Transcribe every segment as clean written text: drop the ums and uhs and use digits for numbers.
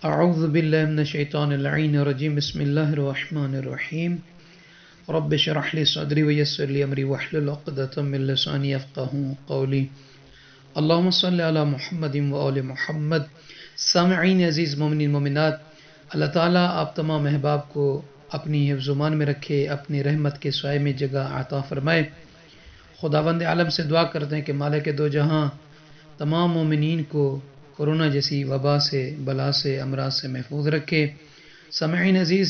أعوذ بالله من الشيطان اللعين الرجيم بسم الله الرحمن الرحيم رب اشرح لي صدري ويسر لي أمري واحلل عقدة من لساني يفقهوا قولي اللهم صل على محمد وآل محمد. سامعین عزیز مومنین مومنات، اللہ تعالیٰ آپ تمام احباب کو اپنی حفظ و امان میں رکھے، اپنی رحمت کے سائے میں جگہ عطا فرمائے۔ خداوند عالم سے دعا کرتے ہیں کہ مالک دو جہاں تمام مومنین کو کورونا جیسی وبا سے، بلا سے، امراض سے محفوظ رکھے۔ سامعین عزیز،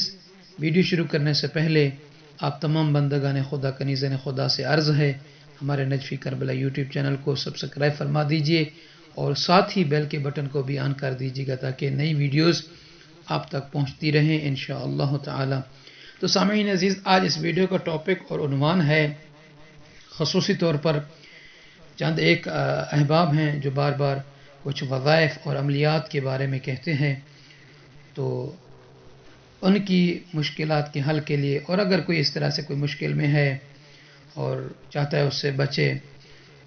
ویڈیو شروع کرنے سے پہلے آپ تمام بندگان خدا کنیزان خدا سے عرض ہے ہمارے نجفی کربلا یوٹیوب چینل کو سبسکرائب فرما دیجئے اور ساتھ ہی بیل کے بٹن کو بھی آن کر دیجیے گا تاکہ نئی ویڈیوز آپ تک پہنچتی رہیں انشاءاللہ تعالی۔ تو سامعین عزیز، آج اس ویڈیو کا ٹاپک اور عنوان ہے، خصوصی طور پر چند ایک احباب ہیں جو بار بار کچھ وظائف اور عملیات کے بارے میں کہتے ہیں، تو ان کی مشکلات کے حل کے لیے، اور اگر کوئی اس طرح سے کوئی مشکل میں ہے اور چاہتا ہے اس سے بچے،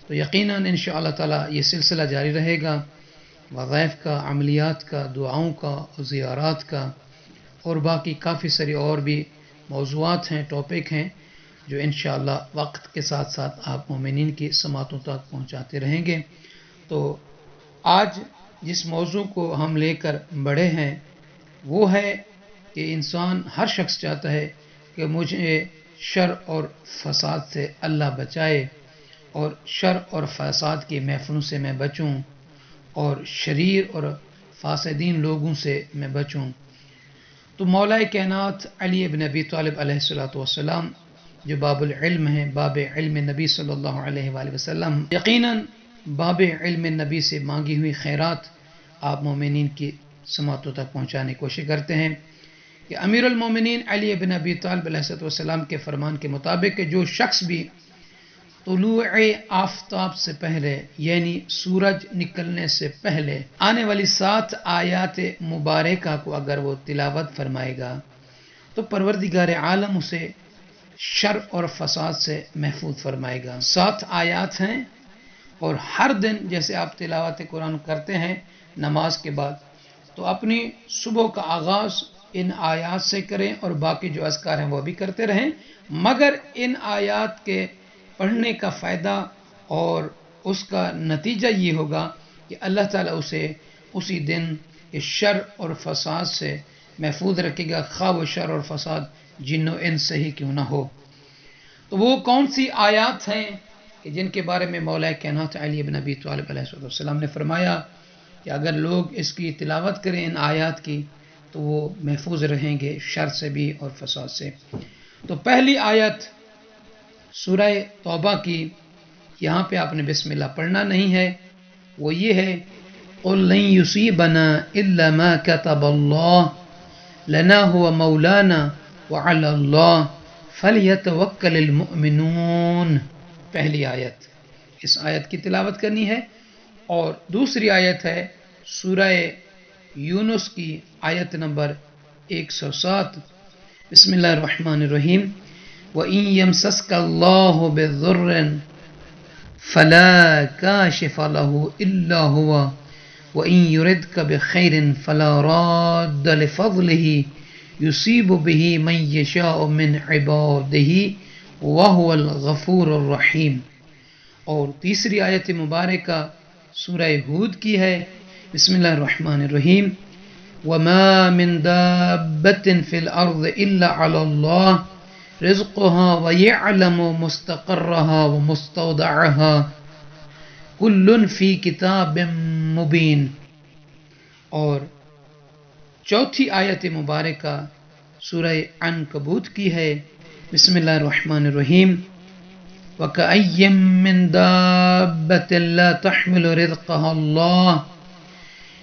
تو یقیناً انشاءاللہ تعالی یہ سلسلہ جاری رہے گا، وظائف کا، عملیات کا، دعاؤں کا، زیارات کا، اور باقی کافی ساری اور بھی موضوعات ہیں، ٹاپک ہیں جو انشاءاللہ وقت کے ساتھ ساتھ آپ مومنین کی سماعتوں تک پہنچاتے رہیں گے۔ تو آج جس موضوع کو ہم لے کر بڑھے ہیں وہ ہے کہ انسان، ہر شخص چاہتا ہے کہ مجھے شر اور فساد سے اللہ بچائے، اور شر اور فساد کی محفلوں سے میں بچوں، اور شریر اور فاسدین لوگوں سے میں بچوں۔ تو مولا کائنات علی ابن ابی طالب علیہ السلام جو باب العلم ہیں، باب علم نبی صلی اللہ علیہ وآلہ وسلم، یقیناً باب علم نبی سے مانگی ہوئی خیرات آپ مومنین کی سماعتوں تک پہنچانے کی کوشش کرتے ہیں کہ امیر المومنین علی ابن ابی طالب علیہ السلام کے فرمان کے مطابق کہ جو شخص بھی طلوع آفتاب سے پہلے، یعنی سورج نکلنے سے پہلے آنے والی 7 آیات مبارکہ کو اگر وہ تلاوت فرمائے گا تو پروردگار عالم اسے شر اور فساد سے محفوظ فرمائے گا۔ 7 آیات ہیں، اور ہر دن جیسے آپ تلاوت قرآن کرتے ہیں نماز کے بعد، تو اپنی صبح کا آغاز ان آیات سے کریں اور باقی جو اذکار ہیں وہ بھی کرتے رہیں، مگر ان آیات کے پڑھنے کا فائدہ اور اس کا نتیجہ یہ ہوگا کہ اللہ تعالیٰ اسے اسی دن شر اور فساد سے محفوظ رکھے گا، خواہ و شر اور فساد جن و انس سے ہی کیوں نہ ہو۔ تو وہ کون سی آیات ہیں کہ جن کے بارے میں مولا کائنات علی بن ابی طالب علیہ السلام نے فرمایا کہ اگر لوگ اس کی تلاوت کریں ان آیات کی تو وہ محفوظ رہیں گے شر سے بھی اور فساد سے۔ تو پہلی آیت سورہ توبہ کی، یہاں پہ آپ نے بسم اللہ پڑھنا نہیں ہے، وہ یہ ہے قُلْ لَن يُصِيبَنَا إِلَّا مَا كَتَبَ اللَّهُ لَنَا هُوَ مَوْلَانَا وَعَلَى اللَّهِ فَلْيَتَوَكَّلِ الْمُؤْمِنُونَ۔ پہلی آیت، اس آیت کی تلاوت کرنی ہے۔ اور دوسری آیت ہے سورہ یونس کی آیت نمبر 107، بسم اللہ الرحمن الرحیم وَإِن يَمْسَسْكَ اللَّهُ بِضُرٍّ فَلَا كَاشِفَ لَهُ إِلَّا هُوَ وَإِن يُرِدْكَ بِخَيْرٍ فَلَا رَادَّ لِفَضْلِهِ يُصِيبُ بِهِ مَن يَشَاءُ مِنْ عِبَادِهِ وَهُوَ الْغَفُورُ الرَّحِيمُ۔ اور تیسری آیت مبارکہ سورہ ہود کی ہے، بسم اللہ الرحمن الرحیم وَمَا مِن دَابَّةٍ فِي الْأَرْضِ إِلَّا عَلَى اللَّهِ رِزْقُهَا وَيَعْلَمُ مُسْتَقَرَّهَا وَمُسْتَوْدَعَهَا كُلٌّ فِي كِتَابٍ مُبِينٍ۔ اور چوتھی آیت مبارکہ سورہ عنکبوت کی ہے، بسم اللہ الرحمن الرحیم وَكَأَيٍّ مِّن دَابَّةٍ لَا تَحْمِلُ رِزْقَهَا اللَّهُ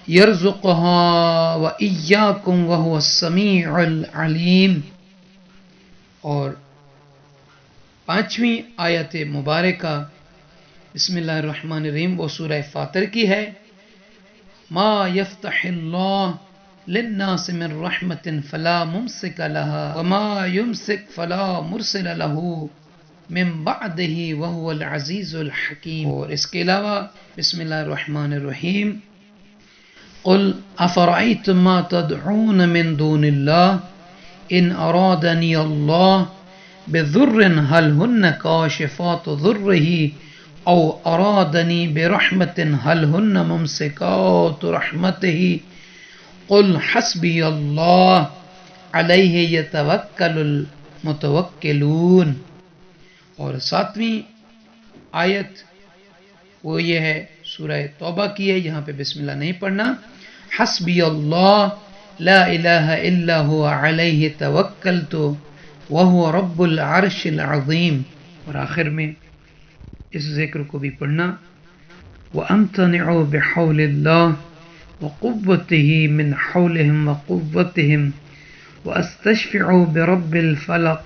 يَرْزُقُهَا وَإِيَّاكُمْ وَهُوَ السَّمِيعُ الْعَلِيمُ۔ اور پانچویں آیت مبارکہ بسم اللہ الرحمن الرحیم وہ سورہ فاطر کی ہے، ما يفتح اللہ للناس من رحمت فلا ممسک لها وما يمسک فلا مرسل له من بعده وهو العزیز الحکیم۔ اور اس کے علاوہ بسم اللہ الرحمن الرحیم قل افرأيتم ما تدعون من دون الله ان ارادني الله بضر هل هن كاشفات ضره او ارادني برحمة هل هن ممسكات رحمته قل حسبي الله علیہ یتوکل المتوکلون. اور 7ویں آیت وہ یہ ہے، سورہ توبہ کی ہے، یہاں پہ بسم اللہ نہیں پڑھنا. حسبی اللہ لا الہ الا هو علیہ توکلت وهو رب العرش العظیم. اور آخر میں اس ذکر کو بھی پڑھنا. وامتنعوا بحول اللہ وقوته من حولهم وقوتهم واستشفع برب الفلق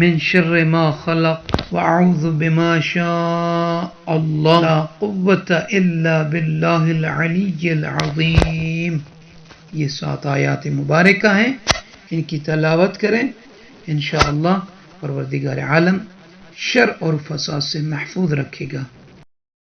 من شر ما خلق واعوذ بما شاء اللہ لا قوة الا باللہ العلی العظیم. یہ 7 آیات مبارکہ ہیں، ان کی تلاوت کریں، انشاءاللہ پروردگار عالم شر اور فساد سے محفوظ رکھے گا.